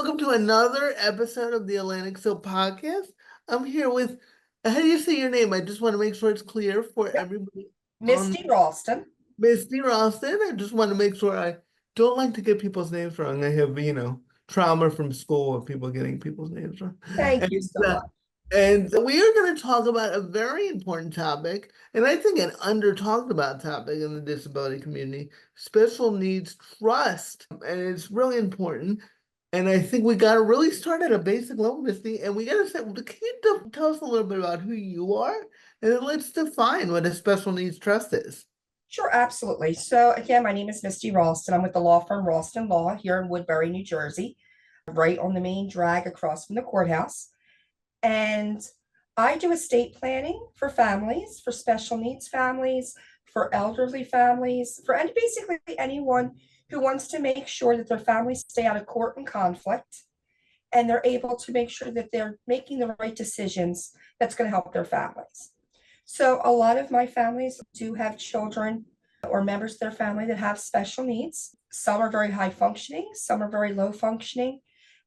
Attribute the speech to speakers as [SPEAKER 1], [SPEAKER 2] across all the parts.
[SPEAKER 1] welcome to another episode of the Atlantic CIL podcast. I'm here with, how do you say your name? I just want to make sure it's clear for
[SPEAKER 2] Yep.
[SPEAKER 1] everybody on
[SPEAKER 2] Misty Ralston.
[SPEAKER 1] Misty Ralston. I just want to make sure I don't like to get people's names wrong. I have, trauma from school of people getting people's names wrong.
[SPEAKER 2] Thank
[SPEAKER 1] And,
[SPEAKER 2] you so
[SPEAKER 1] uh,
[SPEAKER 2] much.
[SPEAKER 1] and we are going to talk about a very important topic, and I think an under talked about topic in the disability community, special needs trust. And it's really important. And I think we got to really start at a basic level, Misty, and we got to say, well, can you tell us a little bit about who you are? And then let's define what a special needs trust is.
[SPEAKER 2] Sure, absolutely. So again, my name is Misty Ralston. I'm with the law firm Ralston Law here in Woodbury, New Jersey, right on the main drag across from the courthouse. And I do estate planning for families, for special needs families, for elderly families, for and basically anyone who wants to make sure that their families stay out of court and conflict, and they're able to make sure that they're making the right decisions that's going to help their families. So a lot of my families do have children or members of their family that have special needs. Some are very high functioning, some are very low functioning,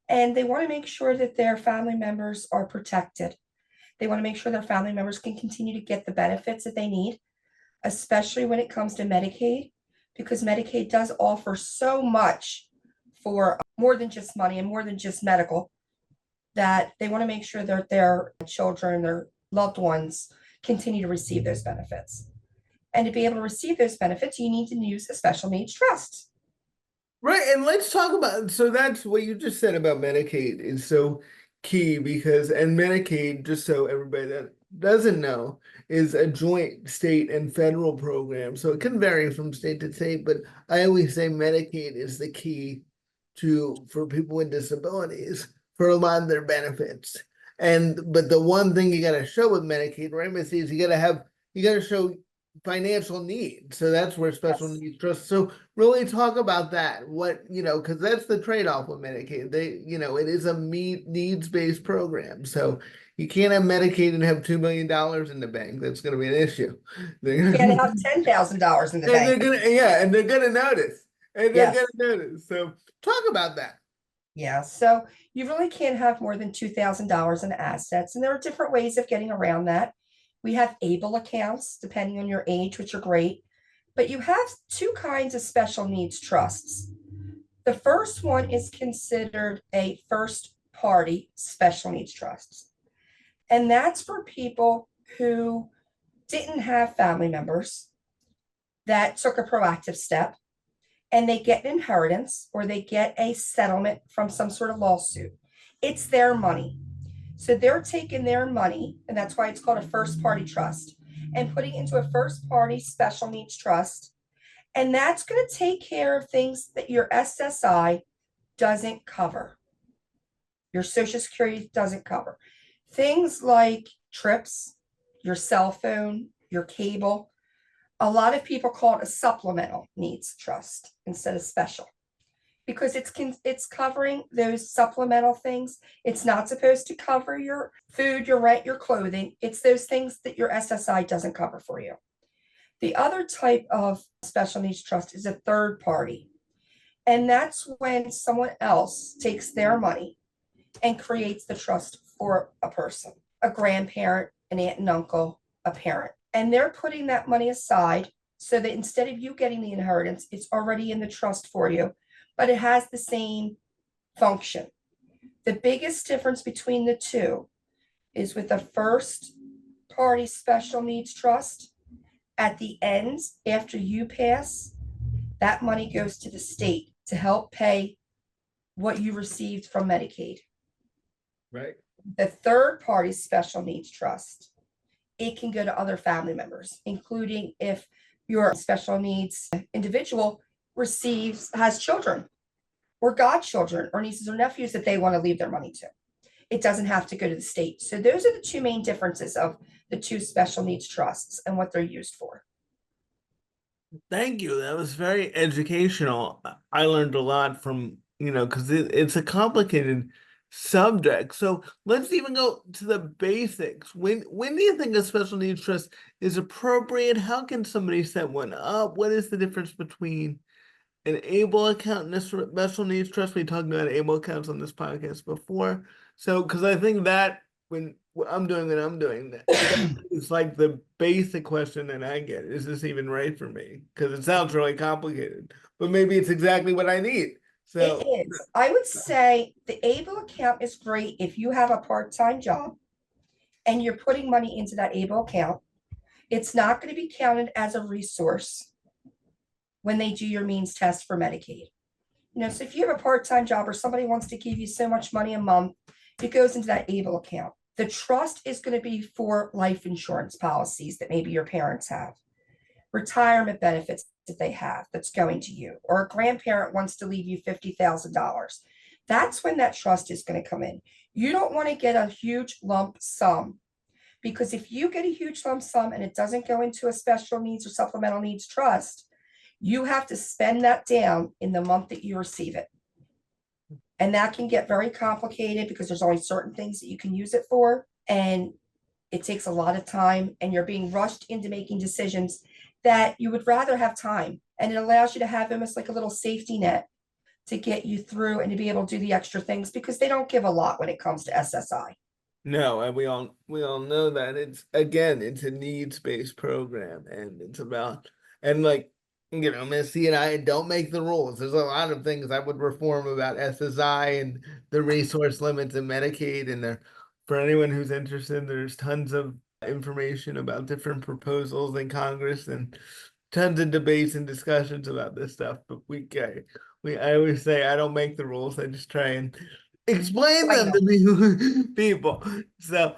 [SPEAKER 2] and they want to make sure that their family members are protected. They want to make sure their family members can continue to get the benefits that they need, especially when it comes to Medicaid, because Medicaid does offer so much for more than just money and more than just medical, that they want to make sure that their children, their loved ones continue to receive those benefits. And to be able to receive those benefits, you need to use a special needs trust.
[SPEAKER 1] Right, and let's talk about, so that's what you just said about Medicaid is so key because, and Medicaid, just so everybody that doesn't know, is a joint state and federal program. So it can vary from state to state, but I always say Medicaid is the key for people with disabilities for a lot of their benefits. But the one thing you gotta show with Medicaid, right, Missy, is you gotta show financial need. So that's where special
[SPEAKER 2] Yes.
[SPEAKER 1] needs trust. So really talk about that. What, because that's the trade-off with Medicaid. It is a needs-based program. So you can't have Medicaid and have $2 million in the bank. That's going to be an issue.
[SPEAKER 2] You can't have $10,000 in the
[SPEAKER 1] And they're
[SPEAKER 2] bank.
[SPEAKER 1] gonna, yeah, and they're gonna notice. And they're
[SPEAKER 2] Yes.
[SPEAKER 1] gonna notice. So talk about that.
[SPEAKER 2] Yeah. So you really can't have more than $2,000 in assets. And there are different ways of getting around that. We have ABLE accounts, depending on your age, which are great. But you have two kinds of special needs trusts. The first one is considered a first party special needs trust. And that's for people who didn't have family members that took a proactive step, and they get an inheritance or they get a settlement from some sort of lawsuit. It's their money. So they're taking their money, and that's why it's called a first party trust, and putting it into a first party special needs trust. And that's going to take care of things that your SSI doesn't cover, your Social Security doesn't cover. Things like trips, your cell phone, your cable. A lot of people call it a supplemental needs trust instead of special, because it's covering those supplemental things. It's not supposed to cover your food, your rent, your clothing. It's those things that your SSI doesn't cover for you. The other type of special needs trust is a third party. And that's when someone else takes their money and creates the trust for a person, a grandparent, an aunt and uncle, a parent. And they're putting that money aside so that instead of you getting the inheritance, it's already in the trust for you, but it has the same function. The biggest difference between the two is with a first party special needs trust, at the end, after you pass, that money goes to the state to help pay what you received from Medicaid.
[SPEAKER 1] Right.
[SPEAKER 2] The third party special needs trust, it can go to other family members, including if your special needs individual has children or godchildren or nieces or nephews that they want to leave their money to. It doesn't have to go to the state. So those are the two main differences of the two special needs trusts and what they're used for.
[SPEAKER 1] Thank you. That was very educational. I learned a lot from, because it's a complicated subject. So let's even go to the basics. When do you think a special needs trust is appropriate? How can somebody set one up? What is the difference between an able account and a special needs trust. We talked about able accounts on this podcast before. So, because I think that when I'm doing what I'm doing, that is like the basic question that I get. Is this even right for me? Because it sounds really complicated, but maybe it's exactly what I need.
[SPEAKER 2] It
[SPEAKER 1] So,
[SPEAKER 2] is. I would say the able account is great if you have a part-time job and you're putting money into that able account. It's not going to be counted as a resource when they do your means test for Medicaid. So if you have a part-time job or somebody wants to give you so much money a month, it goes into that able account. The trust is going to be for life insurance policies that maybe your parents have, retirement benefits that they have that's going to you, or a grandparent wants to leave you $50,000. That's when that trust is going to come in. You don't want to get a huge lump sum, because if you get a huge lump sum and it doesn't go into a special needs or supplemental needs trust, you have to spend that down in the month that you receive it. And that can get very complicated because there's only certain things that you can use it for. And it takes a lot of time, and you're being rushed into making decisions that you would rather have time. And it allows you to have almost like a little safety net to get you through and to be able to do the extra things, because they don't give a lot when it comes to SSI.
[SPEAKER 1] no, and we all know that it's a needs-based program, and it's about and like Missy and I don't make the rules. There's a lot of things I would reform about SSI and the resource limits in Medicaid, and there for anyone who's interested, there's tons of information about different proposals in Congress and tons of debates and discussions about this stuff. But I always say I don't make the rules. I just try and explain
[SPEAKER 2] Explain
[SPEAKER 1] them
[SPEAKER 2] them.
[SPEAKER 1] to people. So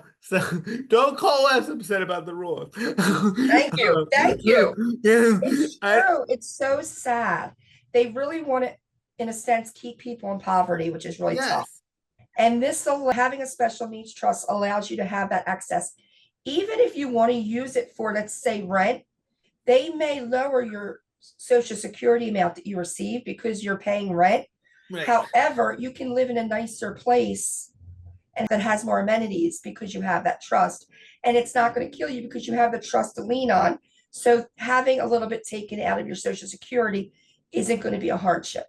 [SPEAKER 1] don't call us upset about the rules.
[SPEAKER 2] Thank you. Thank you.
[SPEAKER 1] Yeah,
[SPEAKER 2] It's
[SPEAKER 1] I
[SPEAKER 2] true. It's so sad. They really want to, in a sense, keep people in poverty, which is really tough.
[SPEAKER 1] yes,
[SPEAKER 2] And having a special needs trust allows you to have that access. Even if you want to use it for, let's say, rent, they may lower your social security amount that you receive because you're paying rent.
[SPEAKER 1] right.
[SPEAKER 2] However, you can live in a nicer place and that has more amenities because you have that trust. And it's not going to kill you because you have the trust to lean on. So having a little bit taken out of your social security isn't going to be a hardship.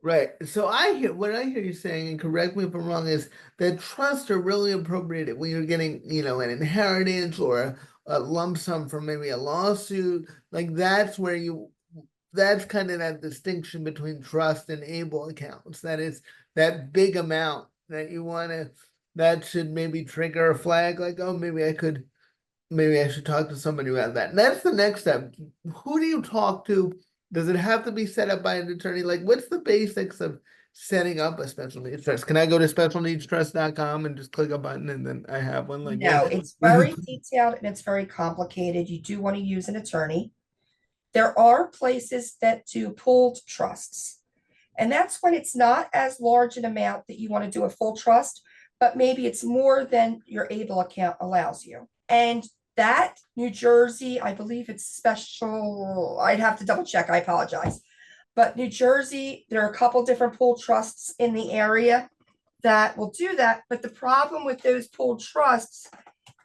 [SPEAKER 1] Right. So what I hear you saying, and correct me if I'm wrong, is that trusts are really appropriated when you're getting, an inheritance or a lump sum from maybe a lawsuit. Like that's kind of that distinction between trust and able accounts. That is that big amount that you want to, that should maybe trigger a flag like, oh, maybe I should talk to somebody about that. And that's the next step. Who do you talk to? Does it have to be set up by an attorney? Like, what's the basics of setting up a special needs trust? Can I go to specialneedstrust.com and just click a button and then I have one? Like, what?
[SPEAKER 2] No, it's very detailed and it's very complicated. You do want to use an attorney. There are places that do pooled trusts. And that's when it's not as large an amount that you want to do a full trust, but maybe it's more than your able account allows you. And that New Jersey, I believe it's special. I'd have to double check. I apologize. But New Jersey, there are a couple different pool trusts in the area that will do that. But the problem with those pooled trusts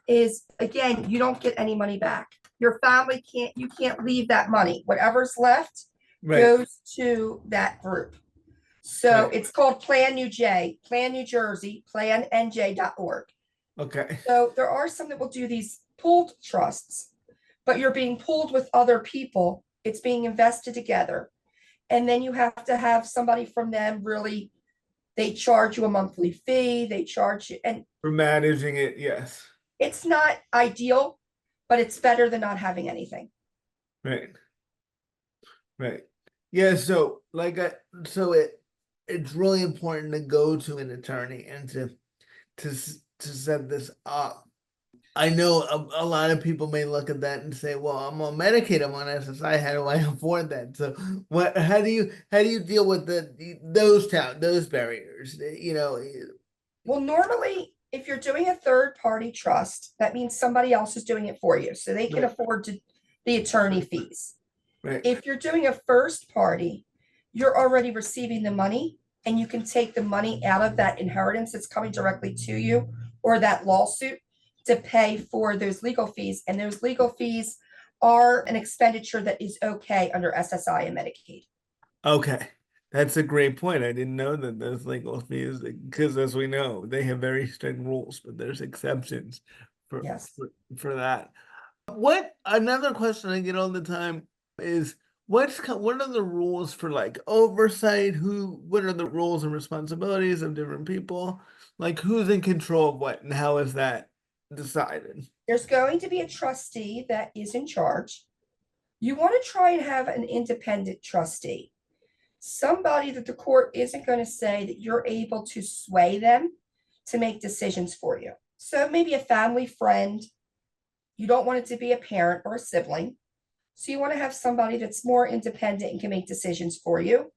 [SPEAKER 2] is, again, you don't get any money back. Your family you can't leave that money. Whatever's left
[SPEAKER 1] Right,
[SPEAKER 2] goes to that group. So
[SPEAKER 1] right.
[SPEAKER 2] it's called Plan New Jersey, plannj.org.
[SPEAKER 1] Okay.
[SPEAKER 2] So there are some that will do these pooled trusts, but you're being pooled with other people. It's being invested together. And then you have to have somebody from them really, they charge you a monthly fee, they charge you, and
[SPEAKER 1] For managing it, yes.
[SPEAKER 2] it's not ideal, but it's better than not having anything.
[SPEAKER 1] Right, right. Yeah, so so it's really important to go to an attorney and to set this up. I know a lot of people may look at that and say, "Well, I'm on Medicaid, I'm on SSI. How do I afford that?" So, how do you deal with those barriers?
[SPEAKER 2] Well, normally, if you're doing a third party trust, that means somebody else is doing it for you. So they can
[SPEAKER 1] Right,
[SPEAKER 2] afford the attorney fees.
[SPEAKER 1] right,
[SPEAKER 2] If you're doing a first party, you're already receiving the money and you can take the money out of that inheritance that's coming directly to you or that lawsuit to pay for those legal fees. And those legal fees are an expenditure that is okay under SSI and Medicaid.
[SPEAKER 1] Okay. That's a great point. I didn't know that there's legal fees because as we know, they have very strict rules, but there's exceptions for
[SPEAKER 2] Yes.
[SPEAKER 1] for, for that. What another question I get all the time is what are the rules for like oversight? What are the roles and responsibilities of different people? Like who's in control of what and how is that decided?
[SPEAKER 2] There's going to be a trustee that is in charge. You want to try and have an independent trustee, somebody that the court isn't going to say that you're able to sway them to make decisions for you. So maybe a family friend, you don't want it to be a parent or a sibling. So you want to have somebody that's more independent and can make decisions for you.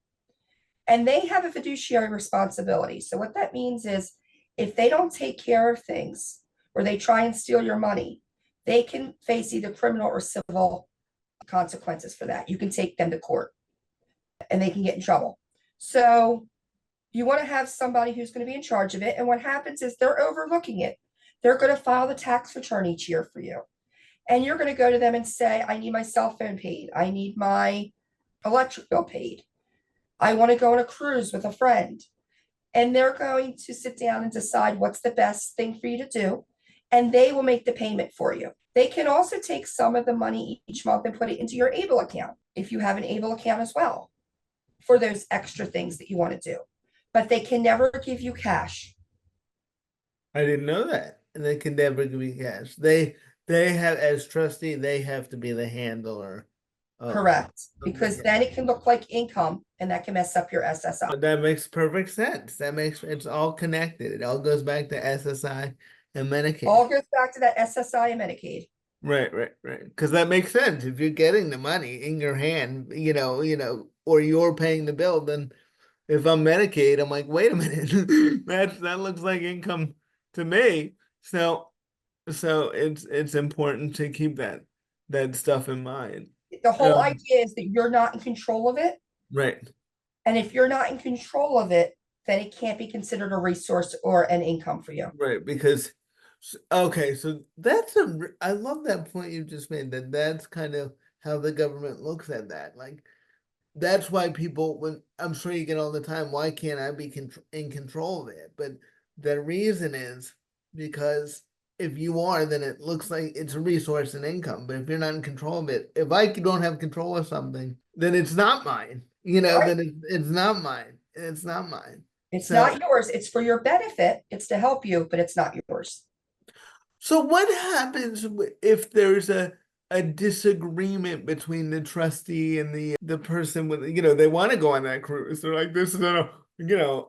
[SPEAKER 2] And they have a fiduciary responsibility. So what that means is if they don't take care of things or they try and steal your money, they can face either criminal or civil consequences for that. You can take them to court and they can get in trouble. So you want to have somebody who's going to be in charge of it. And what happens is they're overlooking it. They're going to file the tax return each year for you. And you're going to go to them and say, I need my cell phone paid. I need my electric bill paid. I want to go on a cruise with a friend. And they're going to sit down and decide what's the best thing for you to do. And they will make the payment for you. They can also take some of the money each month and put it into your ABLE account if you have an ABLE account as well for those extra things that you want to do. But they can never give you cash.
[SPEAKER 1] I didn't know that. And they can never give me cash. They have as trustee, they have to be the handler
[SPEAKER 2] Correct.
[SPEAKER 1] of the
[SPEAKER 2] Because
[SPEAKER 1] cash.
[SPEAKER 2] then it can look like income and that can mess up your SSI.
[SPEAKER 1] That makes perfect sense. That makes it's all connected. It all goes back to SSI and Medicaid.
[SPEAKER 2] All goes back to that SSI and Medicaid.
[SPEAKER 1] Right, right, right. Because that makes sense. If you're getting the money in your hand, or you're paying the bill, then if I'm Medicaid, I'm like, wait a minute, that looks like income to me. So it's important to keep that stuff in mind.
[SPEAKER 2] The whole idea is that you're not in control of it.
[SPEAKER 1] Right,
[SPEAKER 2] And if you're not in control of it, then it can't be considered a resource or an income for you.
[SPEAKER 1] right. Because okay, so I love that point you just made. That's kind of how the government looks at that. Like that's why people, when I'm sure you get all the time, why can't I be in control of it? But the reason is because if you are, then it looks like it's a resource and income. But if you're not in control of it, if I don't have control of something, then it's not mine.
[SPEAKER 2] Right?
[SPEAKER 1] Then it's not mine. It's not mine.
[SPEAKER 2] It's
[SPEAKER 1] So
[SPEAKER 2] not yours. It's for your benefit. It's to help you, but it's not yours.
[SPEAKER 1] So what happens if there's a disagreement between the trustee and the person with they want to go on that cruise. They're like, this is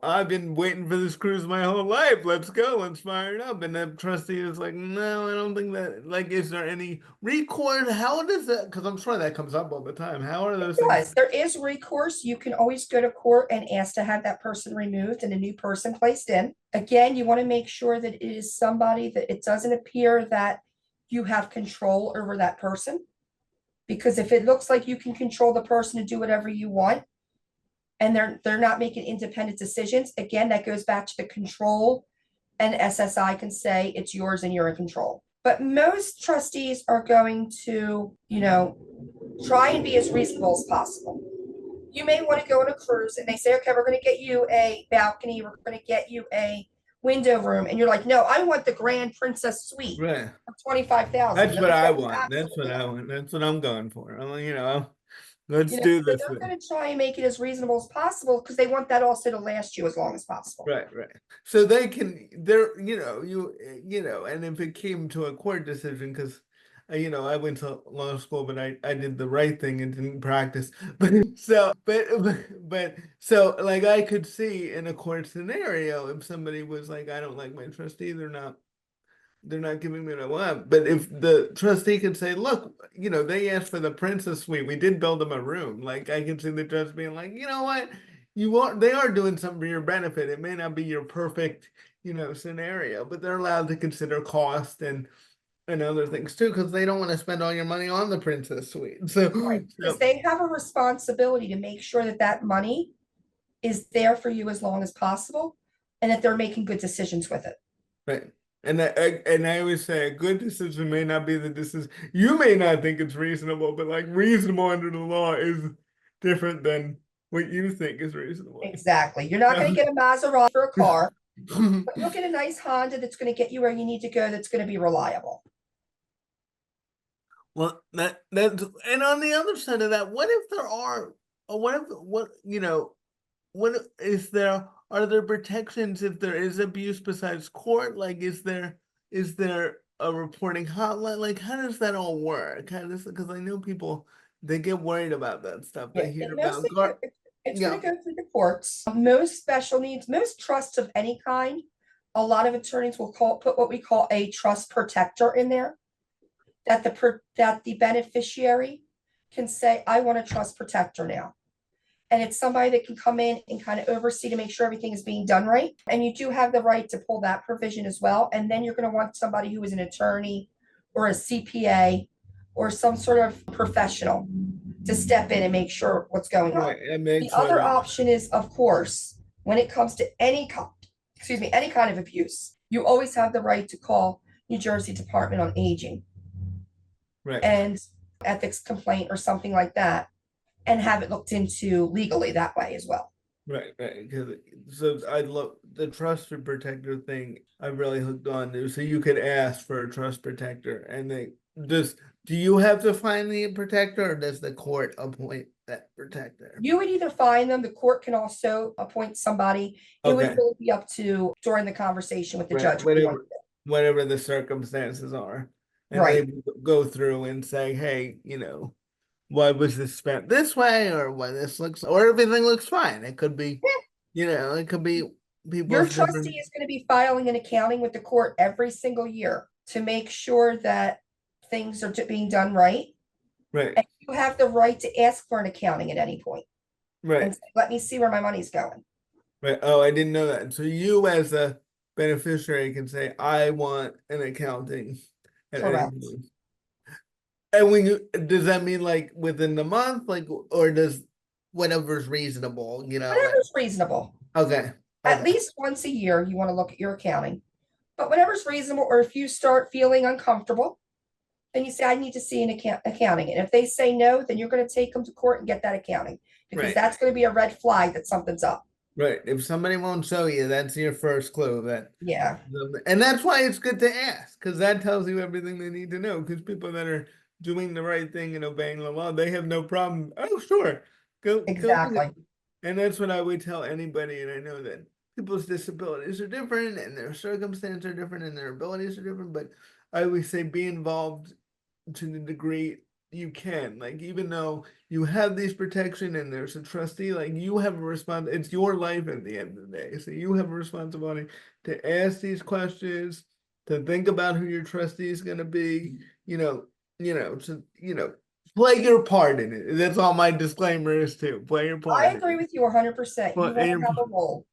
[SPEAKER 1] I've been waiting for this cruise my whole life. Let's go, let's fire it up. And the trustee is like, no, I don't think that like is there any recourse? How does that because I'm sure that comes up all the time. How are
[SPEAKER 2] It
[SPEAKER 1] those things?
[SPEAKER 2] does. There is recourse. You can always go to court and ask to have that person removed and a new person placed in. Again, you want to make sure that it is somebody that it doesn't appear that you have control over that person. Because if it looks like you can control the person to do whatever you want, and they're not making independent decisions, again, that goes back to the control, and SSI can say it's yours and you're in control. But most trustees are going to, try and be as reasonable as possible. You may want to go on a cruise and they say, okay, we're going to get you a balcony, we're going to get you a window room, and you're like, no, I want the grand princess suite
[SPEAKER 1] Right.
[SPEAKER 2] for 25,000.
[SPEAKER 1] That's
[SPEAKER 2] They're
[SPEAKER 1] what
[SPEAKER 2] gonna
[SPEAKER 1] I
[SPEAKER 2] say,
[SPEAKER 1] want. That's what
[SPEAKER 2] absolutely
[SPEAKER 1] I
[SPEAKER 2] not.
[SPEAKER 1] want. That's what I'm going for. Let's do
[SPEAKER 2] So
[SPEAKER 1] this
[SPEAKER 2] they're
[SPEAKER 1] thing.
[SPEAKER 2] going to try and make it as reasonable as possible because they want that also to last you as long as possible.
[SPEAKER 1] Right, right. So they can, they're, and if it came to a court decision, because, I went to law school, but I did the right thing and didn't practice. So like I could see in a court scenario, if somebody was like, I don't like my trustee, they're not giving me what I want. But if the trustee could say, look, they asked for the princess suite. We did build them a room. Like I can see the trust being like, you know what? They are doing something for your benefit. It may not be your perfect, scenario, but they're allowed to consider cost and other things too, because they don't want to spend all your money on the princess suite. So,
[SPEAKER 2] Right. Because
[SPEAKER 1] so
[SPEAKER 2] they have a responsibility to make sure that that money is there for you as long as possible and that they're making good decisions with it.
[SPEAKER 1] right. And I always say a good decision may not be the decision. You may not think it's reasonable, but like reasonable under the law is different than what you think is reasonable.
[SPEAKER 2] Exactly. You're not going to get a Maserati for a car, but you'll
[SPEAKER 1] Well,
[SPEAKER 2] get a nice Honda that's going to get you where you need to go, that's going to be reliable.
[SPEAKER 1] that's and on the other side of that, what if there are, or what what is there? Are there protections if there is abuse besides court? Like, is there a reporting hotline? Like, how does that all work? How does because I know people they get worried about that stuff.
[SPEAKER 2] Yeah,
[SPEAKER 1] They hear
[SPEAKER 2] it
[SPEAKER 1] about
[SPEAKER 2] mostly
[SPEAKER 1] guard.
[SPEAKER 2] it's going
[SPEAKER 1] Yeah,
[SPEAKER 2] to go through the courts. Most special needs, most trusts of any kind, a lot of attorneys will put what we call a trust protector in there, that the beneficiary can say, I want a trust protector now. And it's somebody that can come in and kind of oversee to make sure everything is being done right. And you do have the right to pull that provision as well. And then you're going to want somebody who is an attorney or a CPA or some sort of professional to step in and make sure what's going on.
[SPEAKER 1] right. And make
[SPEAKER 2] The
[SPEAKER 1] sure
[SPEAKER 2] other
[SPEAKER 1] that
[SPEAKER 2] option is, of course, when it comes to any kind of abuse, you always have the right to call New Jersey Department on Aging
[SPEAKER 1] right.
[SPEAKER 2] and ethics complaint or something like that, and have it looked into legally that way as well.
[SPEAKER 1] Right, right. Because so I love the trust protector thing. I really hooked on to. So you could ask for a trust protector, and they just do you have to find the protector, or does the court appoint that protector?
[SPEAKER 2] You would either find them, the court can also appoint somebody. It would
[SPEAKER 1] Okay,
[SPEAKER 2] really be up to during the conversation with the
[SPEAKER 1] right.
[SPEAKER 2] judge what you want to
[SPEAKER 1] Whatever the circumstances are,
[SPEAKER 2] do.
[SPEAKER 1] and they
[SPEAKER 2] Right.
[SPEAKER 1] go through and say, hey, why was this spent this way, or why this looks, or everything looks fine. It could be, it could be
[SPEAKER 2] Your
[SPEAKER 1] people's different.
[SPEAKER 2] trustee is going to be filing an accounting with the court every single year to make sure that things are being done right.
[SPEAKER 1] Right,
[SPEAKER 2] And you have the right to ask for an accounting at any point and
[SPEAKER 1] right.
[SPEAKER 2] say, let me see where my money's going.
[SPEAKER 1] Right. Oh, I didn't know that. So you as a beneficiary can say, I want an accounting at any
[SPEAKER 2] Correct.
[SPEAKER 1] point. And when you does that mean like within the month, like or does whatever's reasonable, like
[SPEAKER 2] Whatever's reasonable.
[SPEAKER 1] okay.
[SPEAKER 2] At
[SPEAKER 1] Okay.
[SPEAKER 2] least once a year, you want to look at your accounting. But whatever's reasonable, or if you start feeling uncomfortable, then you say, I need to see an accounting. And if they say no, then you're going to take them to court and get that accounting because
[SPEAKER 1] Right.
[SPEAKER 2] that's going to be a red flag that something's up.
[SPEAKER 1] Right. If somebody won't show you, that's your first clue that
[SPEAKER 2] Yeah,
[SPEAKER 1] and that's why it's good to ask, because that tells you everything they need to know. Because people that are doing the right thing and obeying the law, they have no problem. Oh, sure, go with it.
[SPEAKER 2] exactly.
[SPEAKER 1] And that's what I would tell anybody. And I know that people's disabilities are different, and their circumstances are different, and their abilities are different. But I always say be involved to the degree you can. Like, even though you have these protection and there's a trustee, like you have a response. It's your life at the end of the day. So you have a responsibility to ask these questions, to think about who your trustee is going to be, to, play your part in it. That's all my disclaimer is too. Play your
[SPEAKER 2] I
[SPEAKER 1] part in
[SPEAKER 2] agree
[SPEAKER 1] it.
[SPEAKER 2] with you 100%. You
[SPEAKER 1] Play
[SPEAKER 2] want
[SPEAKER 1] your,
[SPEAKER 2] to have a role.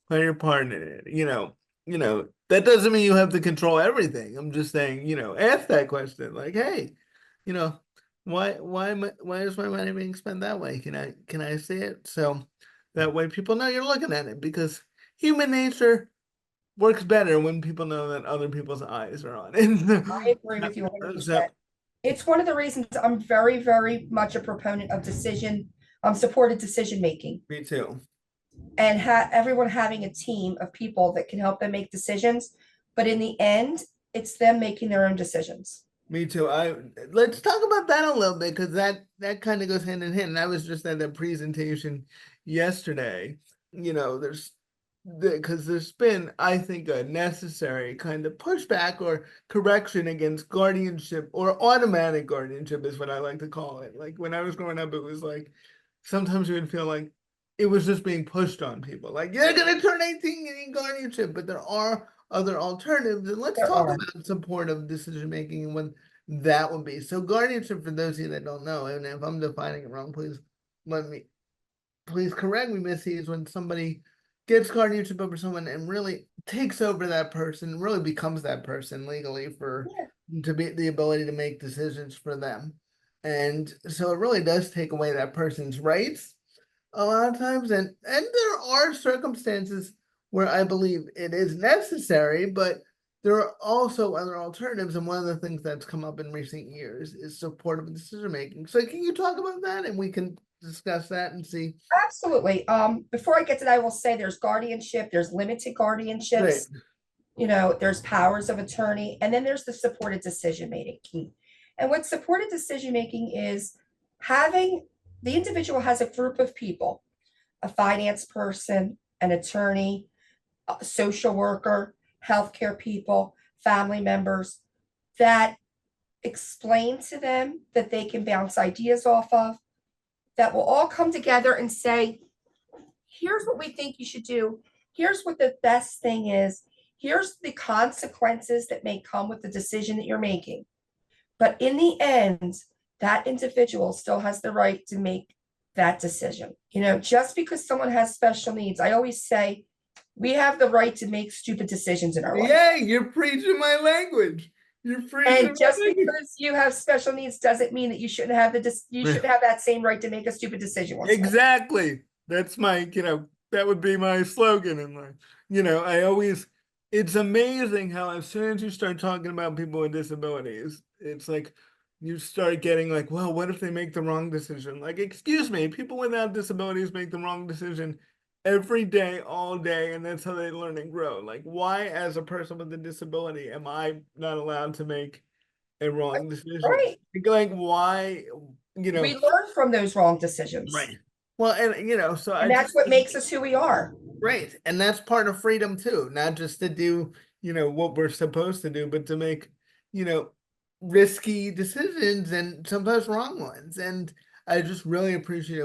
[SPEAKER 1] play your part in it. That doesn't mean you have to control everything. I'm just saying, ask that question. Like, hey, you know, why is my money being spent that way? Can I see it? So that way people know you're looking at it, because human nature works better when people know that other people's eyes are on
[SPEAKER 2] I agree with you
[SPEAKER 1] it. So
[SPEAKER 2] 100%. It's one of the reasons I'm very, very much a proponent of supported decision making,
[SPEAKER 1] me too.
[SPEAKER 2] and everyone having a team of people that can help them make decisions. But in the end, it's them making their own decisions.
[SPEAKER 1] Me too. Let's talk about that a little bit, because that kind of goes hand in hand. And I was just at a presentation yesterday. There's because there's been, I think, a necessary kind of pushback or correction against guardianship, or automatic guardianship is what I like to call it. Like when I was growing up, it was like sometimes you would feel like it was just being pushed on people. Like, you're gonna turn 18 and need guardianship, but there are other alternatives. And let's
[SPEAKER 2] There
[SPEAKER 1] talk
[SPEAKER 2] are.
[SPEAKER 1] about supportive decision making and what that would be. So guardianship, for those of you that don't know, and if I'm defining it wrong, let me please correct me, Missy, is when somebody gets guardianship over someone and really takes over that person, really becomes that person legally for
[SPEAKER 2] Yeah,
[SPEAKER 1] to be the ability to make decisions for them. And so it really does take away that person's rights a lot of times. And there are circumstances where I believe it is necessary, but there are also other alternatives. And one of the things that's come up in recent years is supportive decision making. So can you talk about that? And we can discuss that and see?
[SPEAKER 2] Absolutely. Before I get to that, I will say there's guardianship, there's limited
[SPEAKER 1] Right.
[SPEAKER 2] guardianships, there's powers of attorney, and then there's the supported decision making. And what supported decision making is having the individual has a group of people, a finance person, an attorney, a social worker, healthcare people, family members that explain to them that they can bounce ideas off of, that will all come together and say, here's what we think you should do. Here's what the best thing is. Here's the consequences that may come with the decision that you're making. But in the end, that individual still has the right to make that decision. Just because someone has special needs, I always say we have the right to make stupid decisions in our life.
[SPEAKER 1] Yeah, you're preaching my language. You're preaching
[SPEAKER 2] And just
[SPEAKER 1] my language.
[SPEAKER 2] because you have special needs doesn't mean that you shouldn't have you shouldn't have that same right to make a stupid decision once in a while.
[SPEAKER 1] Exactly. That's my, that would be my slogan in life. I always, it's amazing how as soon as you start talking about people with disabilities, it's like you start getting like, well, what if they make the wrong decision? Like, excuse me, people without disabilities make the wrong decision every day, all day, and that's how they learn and grow. Like, why, as a person with a disability, am I not allowed to make a wrong decision?
[SPEAKER 2] Right.
[SPEAKER 1] Like, why, you
[SPEAKER 2] We
[SPEAKER 1] know,
[SPEAKER 2] learn from those wrong decisions.
[SPEAKER 1] right. Well, and so I
[SPEAKER 2] And
[SPEAKER 1] just
[SPEAKER 2] that's what makes us who we are.
[SPEAKER 1] right. And that's part of freedom too, not just to do, what we're supposed to do, but to make, you know, risky decisions and sometimes wrong ones. And I just really appreciate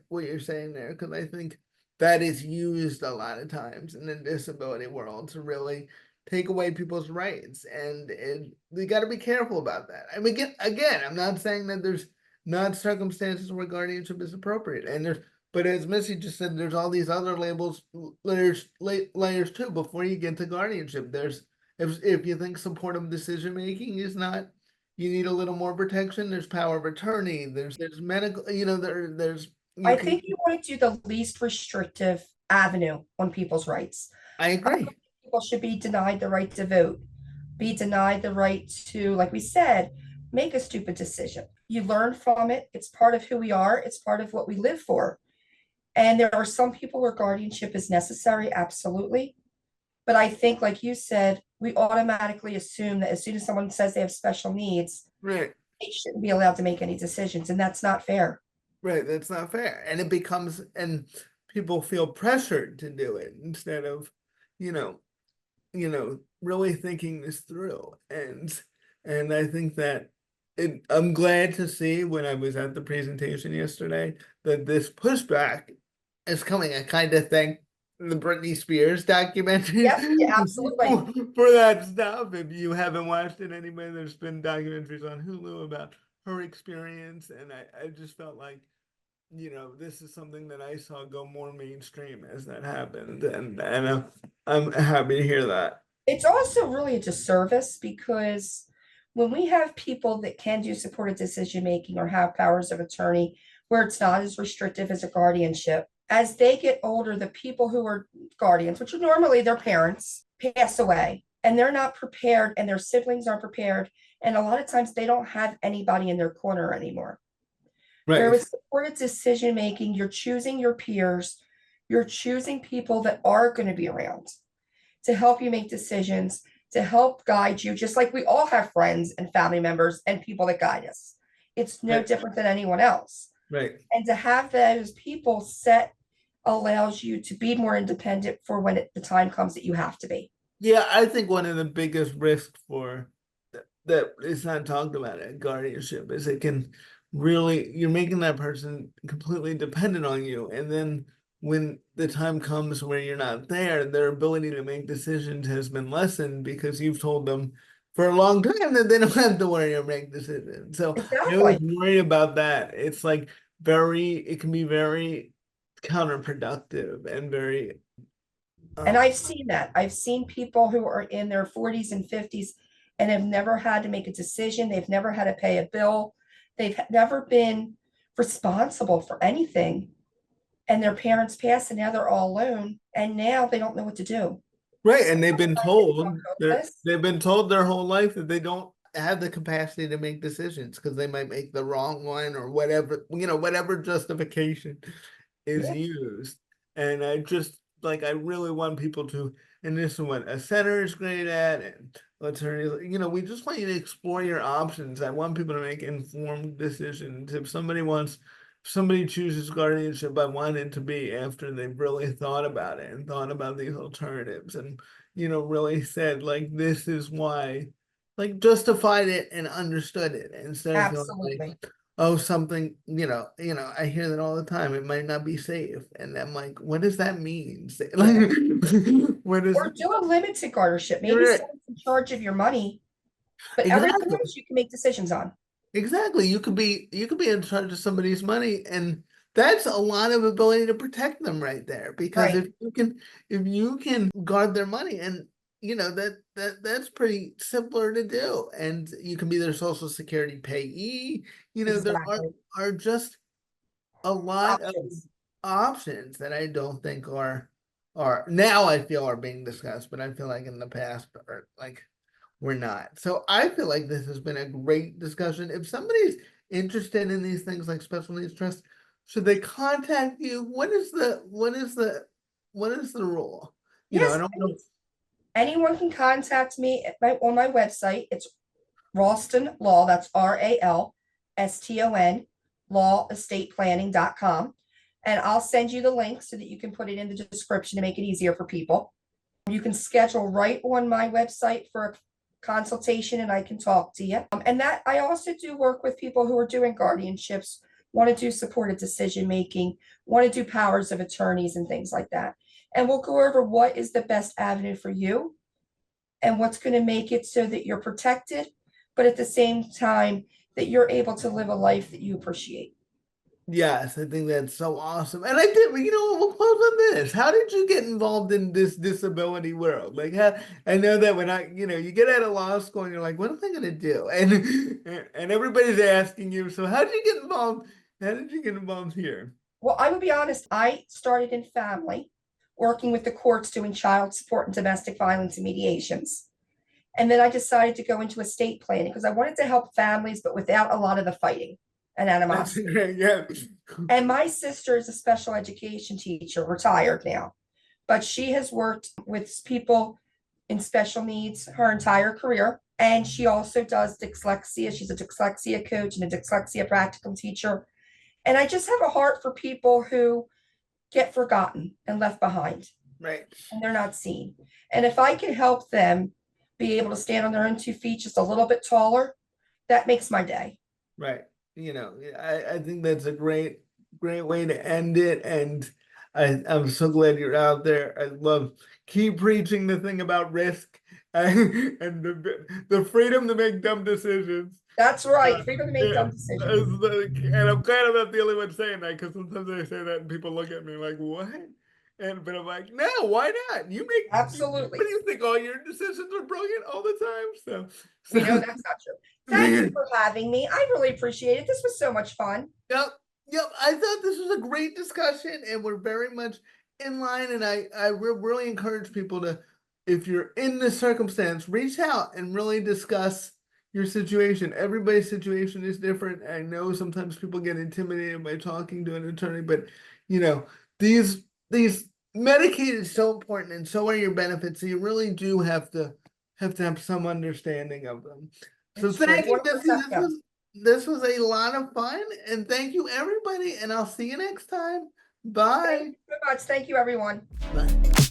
[SPEAKER 1] what you're saying there, because I think that is used a lot of times in the disability world to really take away people's rights. And we got to be careful about that. I mean, again, I'm not saying that there's not circumstances where guardianship is appropriate. And but as Missy just said, there's all these other layers too before you get to guardianship. There's if you think supportive decision making is not, you need a little more protection. There's power of attorney. There's medical. There's you
[SPEAKER 2] I
[SPEAKER 1] can.
[SPEAKER 2] think you want to do the least restrictive avenue on people's rights.
[SPEAKER 1] I
[SPEAKER 2] I don't
[SPEAKER 1] agree.
[SPEAKER 2] think people should be denied the right to vote, be denied the right to, like we said, make a stupid decision. You learn from it. It's part of who we are. It's part of what we live for. And there are some people where guardianship is necessary, absolutely. But I think, like you said, we automatically assume that as soon as someone says they have special needs,
[SPEAKER 1] Right.
[SPEAKER 2] they shouldn't be allowed to make any decisions. And that's not fair.
[SPEAKER 1] Right. That's not fair, and it becomes and people feel pressured to do it instead of, you know, really thinking this through. And I think that I'm glad to see when I was at the presentation yesterday that this pushback is coming. I kind of thank the Britney Spears documentaries
[SPEAKER 2] Yep, yeah, absolutely.
[SPEAKER 1] for that stuff. If you haven't watched it, anyway, there's been documentaries on Hulu about her experience, and I just felt like, this is something that I saw go more mainstream as that happened, and I'm happy to hear that.
[SPEAKER 2] It's also really a disservice because when we have people that can do supported decision making or have powers of attorney where it's not as restrictive as a guardianship, as they get older, the people who are guardians, which are normally their parents, pass away and they're not prepared and their siblings aren't prepared. And a lot of times they don't have anybody in their corner anymore. Where
[SPEAKER 1] Right.
[SPEAKER 2] with supported decision making, you're choosing your peers, you're choosing people that are going to be around to help you make decisions, to help guide you, just like we all have friends and family members and people that guide us. It's no
[SPEAKER 1] Right.
[SPEAKER 2] different than anyone else.
[SPEAKER 1] Right.
[SPEAKER 2] And to have those people set allows you to be more independent for when the time comes that you have to be.
[SPEAKER 1] Yeah, I think one of the biggest risks that is not talked about in guardianship is it can really, you're making that person completely dependent on you. And then when the time comes where you're not there, their ability to make decisions has been lessened because you've told them for a long time that they don't have to worry or make decisions. So I always
[SPEAKER 2] Exactly.
[SPEAKER 1] worry about that. It's like it can be very counterproductive and very
[SPEAKER 2] And
[SPEAKER 1] um
[SPEAKER 2] I've seen that. I've seen people who are in their 40s and 50s and have never had to make a decision. They've never had to pay a bill. They've never been responsible for anything. And their parents passed and now they're all alone. And now they don't know what to do.
[SPEAKER 1] right,
[SPEAKER 2] So
[SPEAKER 1] and
[SPEAKER 2] I become hopeless.
[SPEAKER 1] they've been told their whole life that they don't have the capacity to make decisions because they might make the wrong one or whatever, whatever justification is
[SPEAKER 2] Yeah,
[SPEAKER 1] used. And I just like I really want people to, and this is what a center is great at, and attorneys, we just want you to explore your options. I want people to make informed decisions. If somebody chooses guardianship, I want it to be after they've really thought about it and thought about these alternatives and, really said like this is why, like justified it and understood it instead of feeling like,
[SPEAKER 2] absolutely.
[SPEAKER 1] oh, something, I hear that all the time. It might not be safe. And I'm like, what does that mean?
[SPEAKER 2] Yeah.
[SPEAKER 1] Like, what is,
[SPEAKER 2] Or do a limited guardianship. Maybe
[SPEAKER 1] you're right.
[SPEAKER 2] someone's in charge of your money, but everything
[SPEAKER 1] Exactly.
[SPEAKER 2] else you can make decisions on.
[SPEAKER 1] Exactly. You could be in charge of somebody's money, and that's a lot of ability to protect them right there. Because
[SPEAKER 2] Right.
[SPEAKER 1] if you can guard their money, and that's pretty simpler to do. And you can be their social security payee. There
[SPEAKER 2] Exactly.
[SPEAKER 1] are just a lot of
[SPEAKER 2] Options.
[SPEAKER 1] options that I don't think are now I feel are being discussed, but I feel like in the past are like we're not. So I feel like this has been a great discussion. If somebody's interested in these things like special needs trust, should they contact you? What is the rule? I
[SPEAKER 2] Yes,
[SPEAKER 1] don't know.
[SPEAKER 2] anyone can contact me on my website. It's Ralston Law, that's Ralston, lawestateplanning.com. And I'll send you the link so that you can put it in the description to make it easier for people. You can schedule right on my website for a consultation and I can talk to you. And that I also do work with people who are doing guardianships, want to do supported decision making, want to do powers of attorneys and things like that. And we'll go over what is the best avenue for you and what's going to make it so that you're protected, but at the same time that you're able to live a life that you appreciate.
[SPEAKER 1] Yes, I think that's so awesome. And I did, we'll close on this. How did you get involved in this disability world? Like, I know that when you get out of law school and you're like, what am I gonna do? And everybody's asking you, so how did you get involved? How did you get involved here?
[SPEAKER 2] Well, I would be honest, I started in family, working with the courts doing child support and domestic violence and mediations. And then I decided to go into estate planning because I wanted to help families, but without a lot of the fighting and
[SPEAKER 1] That's
[SPEAKER 2] animosity.
[SPEAKER 1] great. Yeah.
[SPEAKER 2] And my sister is a special education teacher, retired now, but she has worked with people in special needs her entire career. And she also does dyslexia. She's a dyslexia coach and a dyslexia practical teacher. And I just have a heart for people who get forgotten and left behind
[SPEAKER 1] Right.
[SPEAKER 2] and they're not seen. And if I can help them be able to stand on their own 2 feet just a little bit taller, that makes my day.
[SPEAKER 1] Right. I think that's a great way to end it. And I'm so glad you're out there. I love keep preaching the thing about risk and the freedom to make dumb decisions.
[SPEAKER 2] That's right. Freedom to make
[SPEAKER 1] Yeah,
[SPEAKER 2] dumb decisions.
[SPEAKER 1] and I'm glad I'm not the only one saying that because sometimes I say that and people look at me like, what? But I'm like, no, why not? What
[SPEAKER 2] Absolutely.
[SPEAKER 1] do you think? All your decisions are brilliant all the time.
[SPEAKER 2] We know
[SPEAKER 1] So
[SPEAKER 2] that's not true. Thank you for having me. I really appreciate it. This was so much fun.
[SPEAKER 1] Yep, yep. I thought this was a great discussion, and we're very much in line. And I really encourage people to, if you're in this circumstance, reach out and really discuss your situation. Everybody's situation is different. I know sometimes people get intimidated by talking to an attorney, but you know these Medicaid is so important, and so are your benefits. So you really do have some understanding of them. So
[SPEAKER 2] It's true.
[SPEAKER 1] thank
[SPEAKER 2] You
[SPEAKER 1] you,
[SPEAKER 2] want to
[SPEAKER 1] Jesse.
[SPEAKER 2] protect them.
[SPEAKER 1] This was a lot of fun, and thank you, everybody. And I'll see you next time.
[SPEAKER 2] Thank
[SPEAKER 1] Bye.
[SPEAKER 2] you so much. Thank you, everyone.
[SPEAKER 1] Bye.